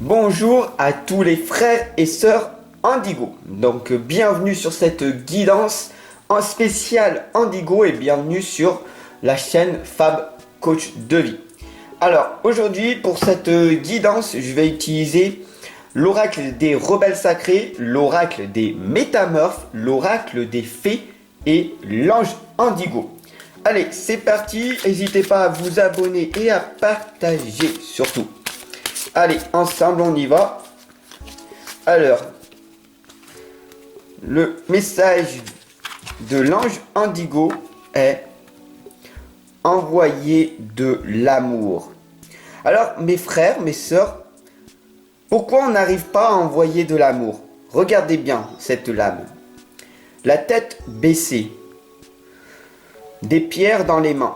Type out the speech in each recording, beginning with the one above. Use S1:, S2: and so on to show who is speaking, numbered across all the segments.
S1: Bonjour à tous les frères et sœurs Indigo. Donc bienvenue sur cette guidance en spécial Indigo et bienvenue sur la chaîne Fab Coach de vie. Alors aujourd'hui pour cette guidance, je vais utiliser l'oracle des rebelles sacrés, l'oracle des métamorphes, l'oracle des fées et l'ange Indigo. Allez, c'est parti. N'hésitez pas à vous abonner et à partager surtout. Allez, ensemble, on y va. Alors, le message de l'ange Indigo est envoyer de l'amour. Alors, mes frères, mes sœurs, pourquoi on n'arrive pas à envoyer de l'amour? Regardez bien cette lame. La tête baissée, des pierres dans les mains.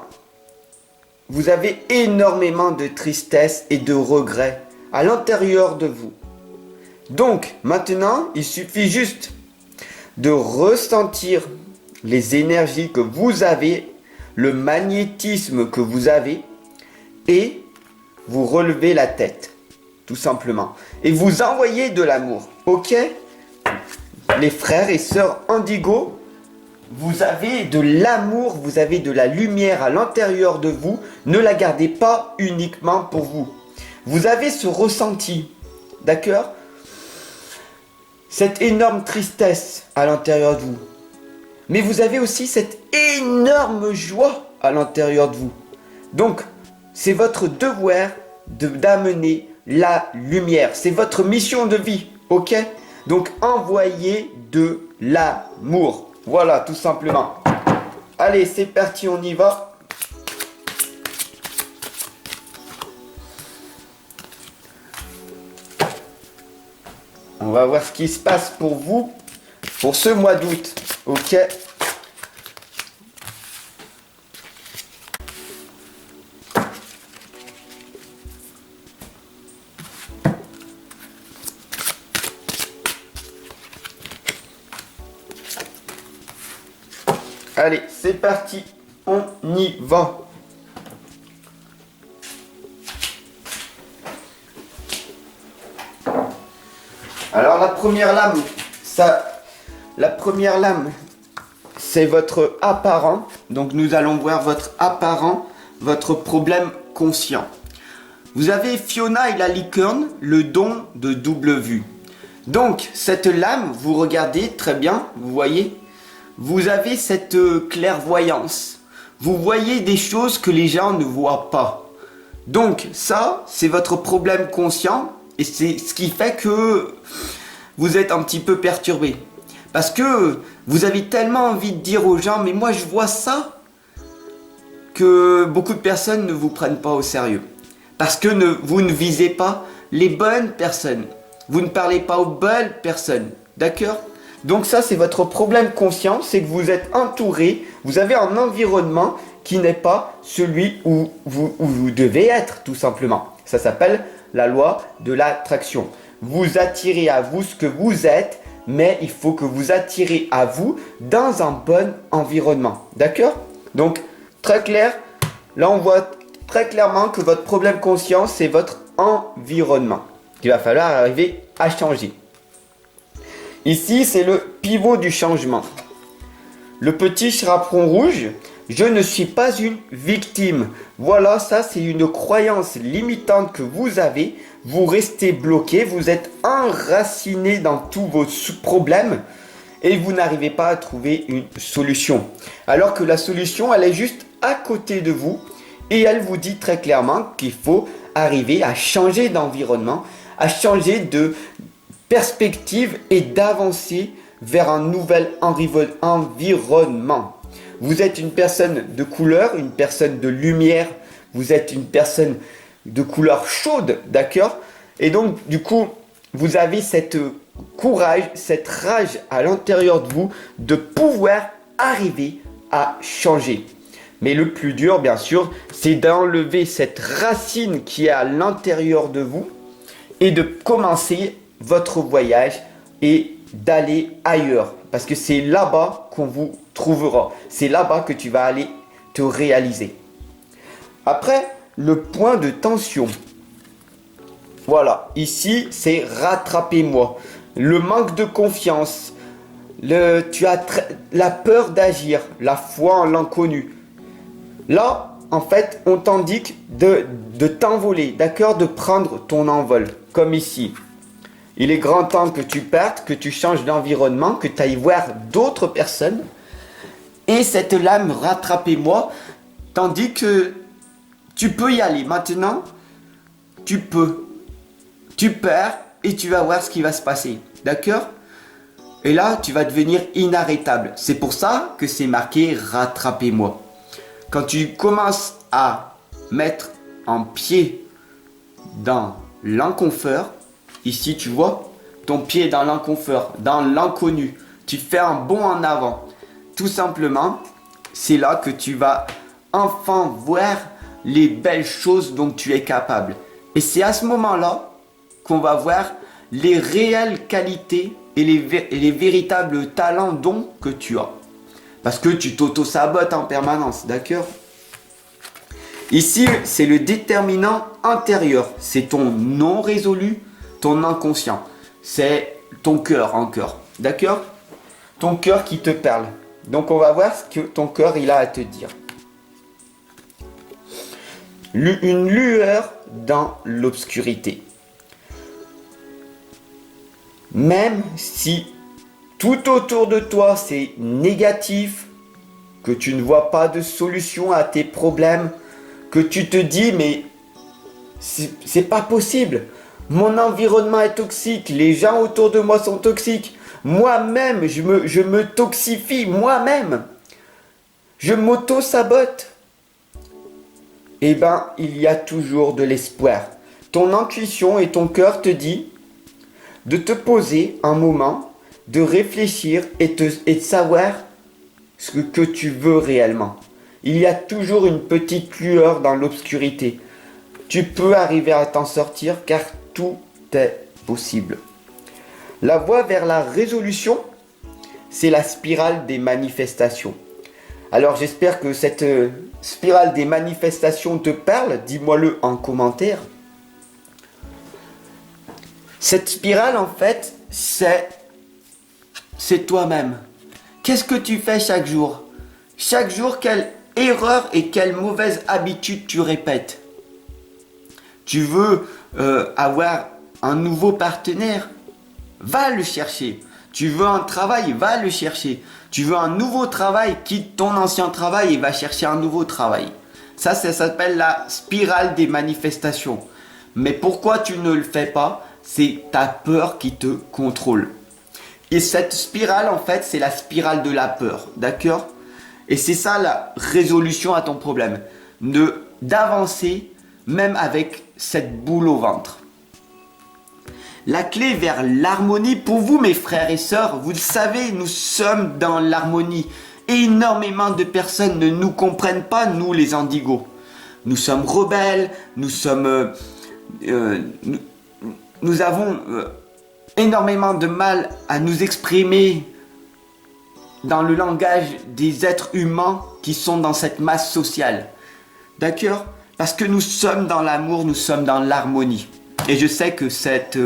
S1: Vous avez énormément de tristesse et de regrets à l'intérieur de vous. Donc, maintenant, il suffit juste de ressentir les énergies que vous avez, le magnétisme que vous avez, et vous relevez la tête, tout simplement. Et vous envoyez de l'amour, ok? Les frères et sœurs Indigo, vous avez de l'amour, vous avez de la lumière à l'intérieur de vous. Ne la gardez pas uniquement pour vous. Vous avez ce ressenti, d'accord? Cette énorme tristesse à l'intérieur de vous. Mais vous avez aussi cette énorme joie à l'intérieur de vous. Donc, c'est votre devoir d'amener la lumière. C'est votre mission de vie, ok? Donc, envoyez de l'amour. Voilà, tout simplement. Allez, c'est parti, on y va. On va voir ce qui se passe pour vous pour ce mois d'août. Ok. Allez, c'est parti, on y va. Alors la première lame, c'est votre apparent. Donc nous allons voir votre apparent, votre problème conscient. Vous avez Fiona et la licorne, le don de double vue. Donc cette lame, vous regardez très bien, vous voyez. Vous avez cette clairvoyance. Vous voyez des choses que les gens ne voient pas. Donc ça, c'est votre problème conscient et c'est ce qui fait que vous êtes un petit peu perturbé. Parce que vous avez tellement envie de dire aux gens, mais moi je vois ça, que beaucoup de personnes ne vous prennent pas au sérieux. Parce que vous ne visez pas les bonnes personnes. Vous ne parlez pas aux bonnes personnes. D'accord ? Donc ça, c'est votre problème conscient, c'est que vous êtes entouré, vous avez un environnement qui n'est pas celui où vous devez être, tout simplement. Ça s'appelle la loi de l'attraction. Vous attirez à vous ce que vous êtes, mais il faut que vous attirez à vous dans un bon environnement. D'accord? Donc, très clair, là on voit très clairement que votre problème conscient, c'est votre environnement. Il va falloir arriver à changer. Ici, c'est le pivot du changement. Le petit chaperon rouge, je ne suis pas une victime. Voilà, ça c'est une croyance limitante que vous avez. Vous restez bloqué, vous êtes enraciné dans tous vos problèmes et vous n'arrivez pas à trouver une solution. Alors que la solution, elle est juste à côté de vous et elle vous dit très clairement qu'il faut arriver à changer d'environnement, à changer de perspective et d'avancer vers un nouvel environnement. Vous êtes une personne de couleur, une personne de lumière, vous êtes une personne de couleur chaude, d'accord? Et donc, du coup, vous avez cette courage, cette rage à l'intérieur de vous de pouvoir arriver à changer. Mais le plus dur, bien sûr, c'est d'enlever cette racine qui est à l'intérieur de vous et de commencer votre voyage et d'aller ailleurs. Parce que c'est là-bas qu'on vous trouvera. C'est là-bas que tu vas aller te réaliser. Après, le point de tension. Voilà, ici c'est rattrapez-moi. Le manque de confiance, tu as la peur d'agir, la foi en l'inconnu. Là, en fait, on t'indique de t'envoler, d'accord, de prendre ton envol, comme ici. Il est grand temps que tu partes, que tu changes d'environnement, que tu ailles voir d'autres personnes. Et cette lame, rattrapez-moi, tandis que tu peux y aller. Maintenant, tu peux. Tu pars et tu vas voir ce qui va se passer. D'accord? Et là, tu vas devenir inarrêtable. C'est pour ça que c'est marqué rattrapez-moi. Quand tu commences à mettre un pied dans l'inconfort, ici tu vois, ton pied dans l'inconfort, dans l'inconnu, tu fais un bond en avant. Tout simplement, c'est là que tu vas enfin voir les belles choses dont tu es capable. Et c'est à ce moment-là qu'on va voir les réelles qualités et les véritables talents, dons que tu as. Parce que tu t'auto-sabotes en permanence, d'accord? Ici, c'est le déterminant intérieur. C'est ton non résolu, ton inconscient. C'est ton cœur encore, d'accord? Ton cœur qui te parle. Donc on va voir ce que ton cœur il a à te dire. Une lueur dans l'obscurité. Même si tout autour de toi c'est négatif, que tu ne vois pas de solution à tes problèmes, que tu te dis mais c'est pas possible, mon environnement est toxique, les gens autour de moi sont toxiques, moi-même je me toxifie, moi-même, je m'auto-sabote. Eh ben, il y a toujours de l'espoir. Ton intuition et ton cœur te dit de te poser un moment, de réfléchir et de savoir ce que tu veux réellement. Il y a toujours une petite lueur dans l'obscurité. Tu peux arriver à t'en sortir car tout est possible. La voie vers la résolution, c'est la spirale des manifestations. Alors j'espère que cette spirale des manifestations te parle. Dis-moi-le en commentaire. Cette spirale, en fait, c'est toi-même. Qu'est-ce que tu fais chaque jour? Chaque jour, quelle erreur et quelle mauvaise habitude tu répètes? Tu veux avoir un nouveau partenaire? Va le chercher. Tu veux un travail? Va le chercher. Tu veux un nouveau travail? Quitte ton ancien travail et va chercher un nouveau travail. Ça s'appelle la spirale des manifestations. Mais pourquoi tu ne le fais pas? C'est ta peur qui te contrôle. Et cette spirale, en fait, c'est la spirale de la peur. D'accord? Et c'est ça la résolution à ton problème. D'avancer même avec cette boule au ventre. La clé vers l'harmonie, pour vous mes frères et sœurs, vous le savez, nous sommes dans l'harmonie. Énormément de personnes ne nous comprennent pas, nous les indigos. Nous sommes rebelles, nous avons énormément de mal à nous exprimer dans le langage des êtres humains qui sont dans cette masse sociale. D'accord? Parce que nous sommes dans l'amour, nous sommes dans l'harmonie. Et je sais que cette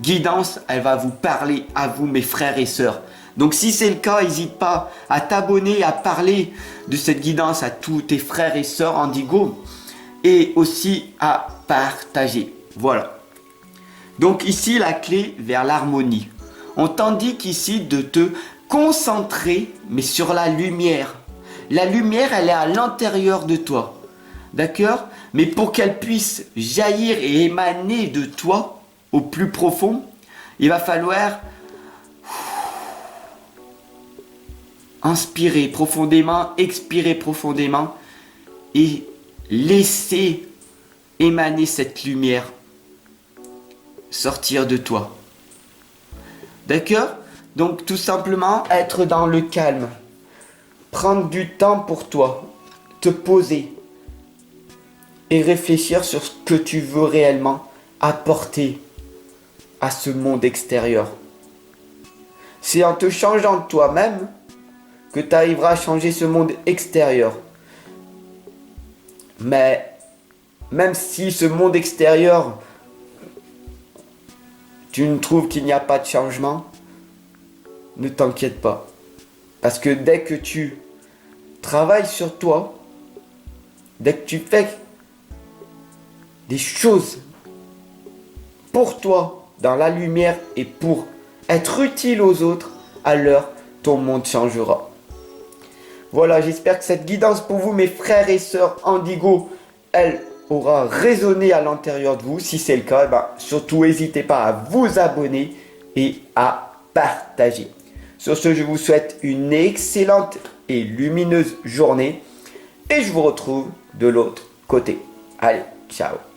S1: guidance, elle va vous parler à vous, mes frères et sœurs. Donc si c'est le cas, n'hésite pas à t'abonner, à parler de cette guidance à tous tes frères et sœurs indigos. Et aussi à partager. Voilà. Donc ici, la clé vers l'harmonie. On t'indique ici de te concentrer, mais sur la lumière. La lumière, elle est à l'intérieur de toi. D'accord? Mais pour qu'elle puisse jaillir et émaner de toi au plus profond, il va falloir inspirer profondément, expirer profondément et laisser émaner cette lumière sortir de toi. D'accord? Donc tout simplement être dans le calme. Prendre du temps pour toi. Te poser. Et réfléchir sur ce que tu veux réellement apporter à ce monde extérieur. C'est en te changeant de toi-même que tu arriveras à changer ce monde extérieur. Mais même si ce monde extérieur tu ne trouves qu'il n'y a pas de changement, ne t'inquiète pas. Parce que dès que tu travailles sur toi, dès que tu fais des choses pour toi, dans la lumière et pour être utile aux autres, alors ton monde changera. Voilà, j'espère que cette guidance pour vous, mes frères et sœurs Indigo, elle aura résonné à l'intérieur de vous. Si c'est le cas, surtout n'hésitez pas à vous abonner et à partager. Sur ce, je vous souhaite une excellente et lumineuse journée et je vous retrouve de l'autre côté. Allez, ciao!